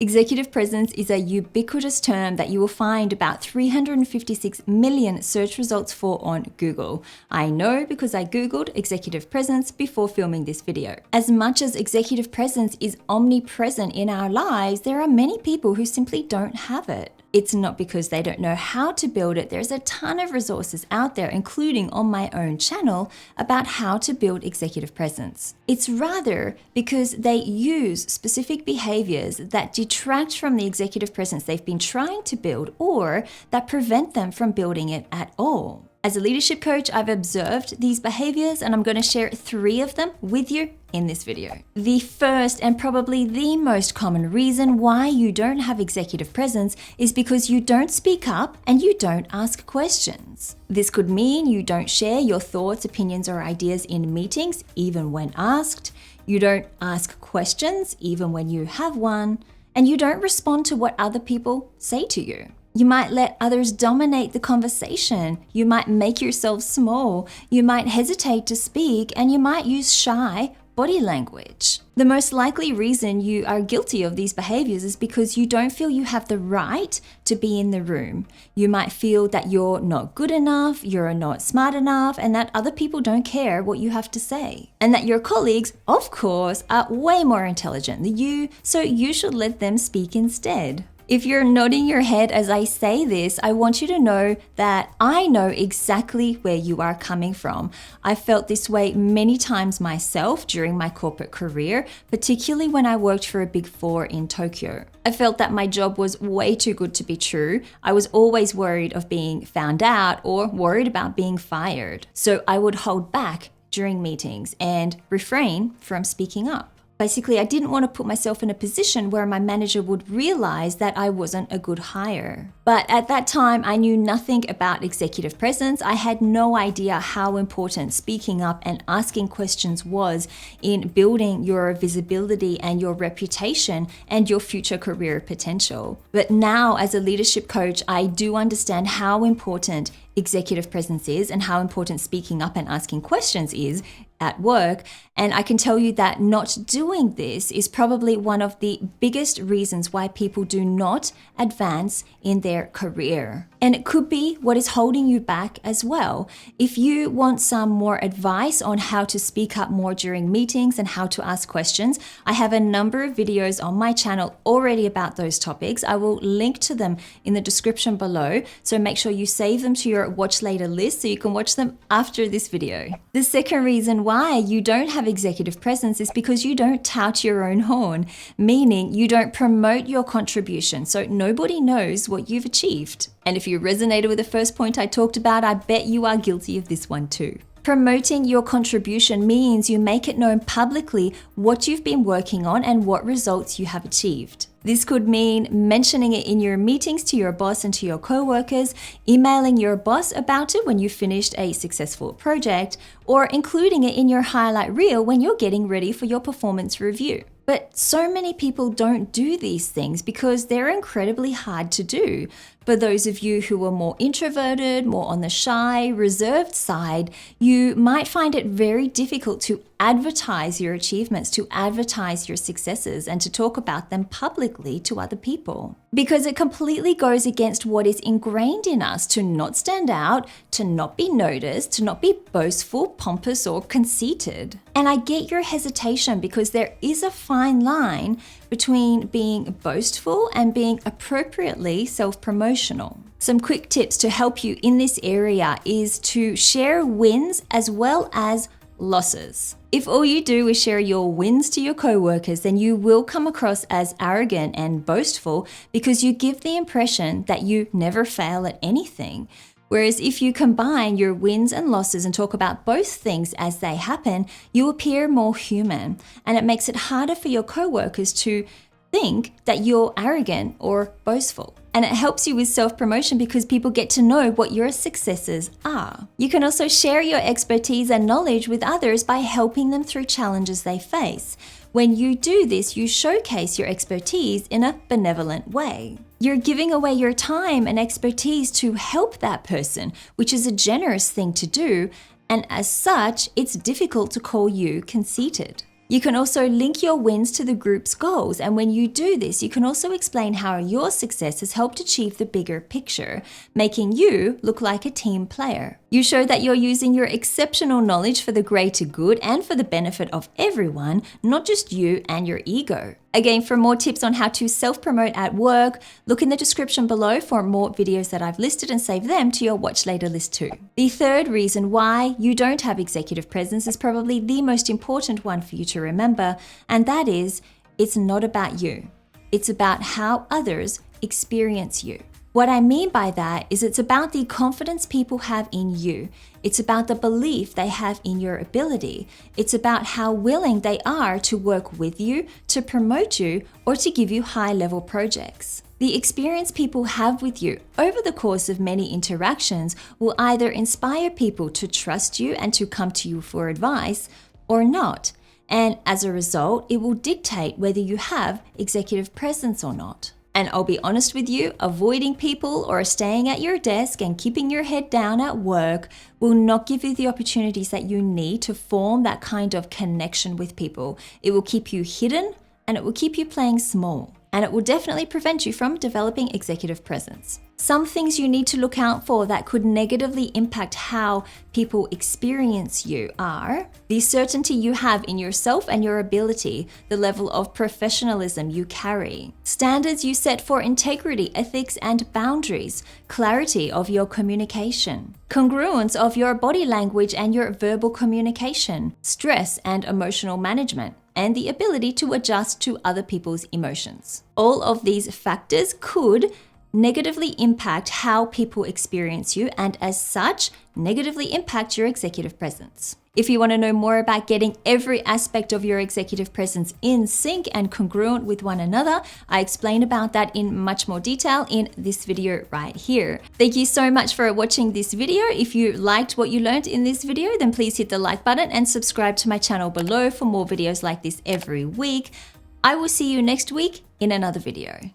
Executive presence is a ubiquitous term that you will find about 356 million search results for on Google. I know because I Googled executive presence before filming this video. As much as executive presence is omnipresent in our lives, there are many people who simply don't have it. It's not because they don't know how to build it. There's a ton of resources out there, including on my own channel, about how to build executive presence. It's rather because they use specific behaviors that detract from the executive presence they've been trying to build or that prevent them from building it at all. As a leadership coach, I've observed these behaviors and I'm going to share 3 of them with you in this video. The first and probably the most common reason why you don't have executive presence is because you don't speak up and you don't ask questions. This could mean you don't share your thoughts, opinions, or ideas in meetings, even when asked. You don't ask questions, even when you have one. And you don't respond to what other people say to you. You might let others dominate the conversation. You might make yourself small. You might hesitate to speak, and you might use shy body language. The most likely reason you are guilty of these behaviors is because you don't feel you have the right to be in the room. You might feel that you're not good enough, you're not smart enough, and that other people don't care what you have to say. And that your colleagues, of course, are way more intelligent than you, so you should let them speak instead. If you're nodding your head as I say this, I want you to know that I know exactly where you are coming from. I felt this way many times myself during my corporate career, particularly when I worked for a Big Four in Tokyo. I felt that my job was way too good to be true. I was always worried of being found out or worried about being fired. So I would hold back during meetings and refrain from speaking up. Basically, I didn't want to put myself in a position where my manager would realize that I wasn't a good hire. But at that time, I knew nothing about executive presence. I had no idea how important speaking up and asking questions was in building your visibility and your reputation and your future career potential. But now, as a leadership coach, I do understand how important executive presence is and how important speaking up and asking questions is at work. And I can tell you that not doing this is probably one of the biggest reasons why people do not advance in their career. And it could be what is holding you back as well. If you want some more advice on how to speak up more during meetings and how to ask questions, I have a number of videos on my channel already about those topics. I will link to them in the description below. So make sure you save them to your watch later list so you can watch them after this video. The second reason why you don't have executive presence is because you don't tout your own horn, meaning you don't promote your contribution, so nobody knows what you've achieved. And if you resonated with the first point I talked about, I bet you are guilty of this one too. Promoting your contribution means you make it known publicly what you've been working on and what results you have achieved. This could mean mentioning it in your meetings to your boss and to your coworkers, emailing your boss about it when you finished a successful project, or including it in your highlight reel when you're getting ready for your performance review. But so many people don't do these things because they're incredibly hard to do. For those of you who are more introverted, more on the shy, reserved side, you might find it very difficult to advertise your achievements, to advertise your successes, and to talk about them publicly to other people. Because it completely goes against what is ingrained in us to not stand out, to not be noticed, to not be boastful, pompous, or conceited. And I get your hesitation because there is a fine line between being boastful and being appropriately self-promotional. Some quick tips to help you in this area is to share wins as well as losses. If all you do is share your wins to your coworkers, then you will come across as arrogant and boastful because you give the impression that you never fail at anything. Whereas if you combine your wins and losses and talk about both things as they happen, you appear more human, and it makes it harder for your coworkers to think that you're arrogant or boastful. And it helps you with self-promotion because people get to know what your successes are. You can also share your expertise and knowledge with others by helping them through challenges they face. When you do this, you showcase your expertise in a benevolent way. You're giving away your time and expertise to help that person, which is a generous thing to do, and as such, it's difficult to call you conceited. You can also link your wins to the group's goals, and when you do this, you can also explain how your success has helped achieve the bigger picture, making you look like a team player. You show that you're using your exceptional knowledge for the greater good and for the benefit of everyone, not just you and your ego. Again, for more tips on how to self-promote at work, look in the description below for more videos that I've listed and save them to your watch later list too. The third reason why you don't have executive presence is probably the most important one for you to remember, and that is, it's not about you. It's about how others experience you. What I mean by that is it's about the confidence people have in you. It's about the belief they have in your ability. It's about how willing they are to work with you, to promote you, or to give you high-level projects. The experience people have with you over the course of many interactions will either inspire people to trust you and to come to you for advice, or not. And as a result, it will dictate whether you have executive presence or not. And I'll be honest with you, avoiding people or staying at your desk and keeping your head down at work will not give you the opportunities that you need to form that kind of connection with people. It will keep you hidden and it will keep you playing small. And it will definitely prevent you from developing executive presence. Some things you need to look out for that could negatively impact how people experience you are the certainty you have in yourself and your ability, the level of professionalism you carry, standards you set for integrity, ethics, and boundaries, clarity of your communication, congruence of your body language and your verbal communication, stress and emotional management, and the ability to adjust to other people's emotions. All of these factors could negatively impact how people experience you and as such, negatively impact your executive presence. If you want to know more about getting every aspect of your executive presence in sync and congruent with one another, I explain about that in much more detail in this video right here. Thank you so much for watching this video. If you liked what you learned in this video, then please hit the like button and subscribe to my channel below for more videos like this every week. I will see you next week in another video.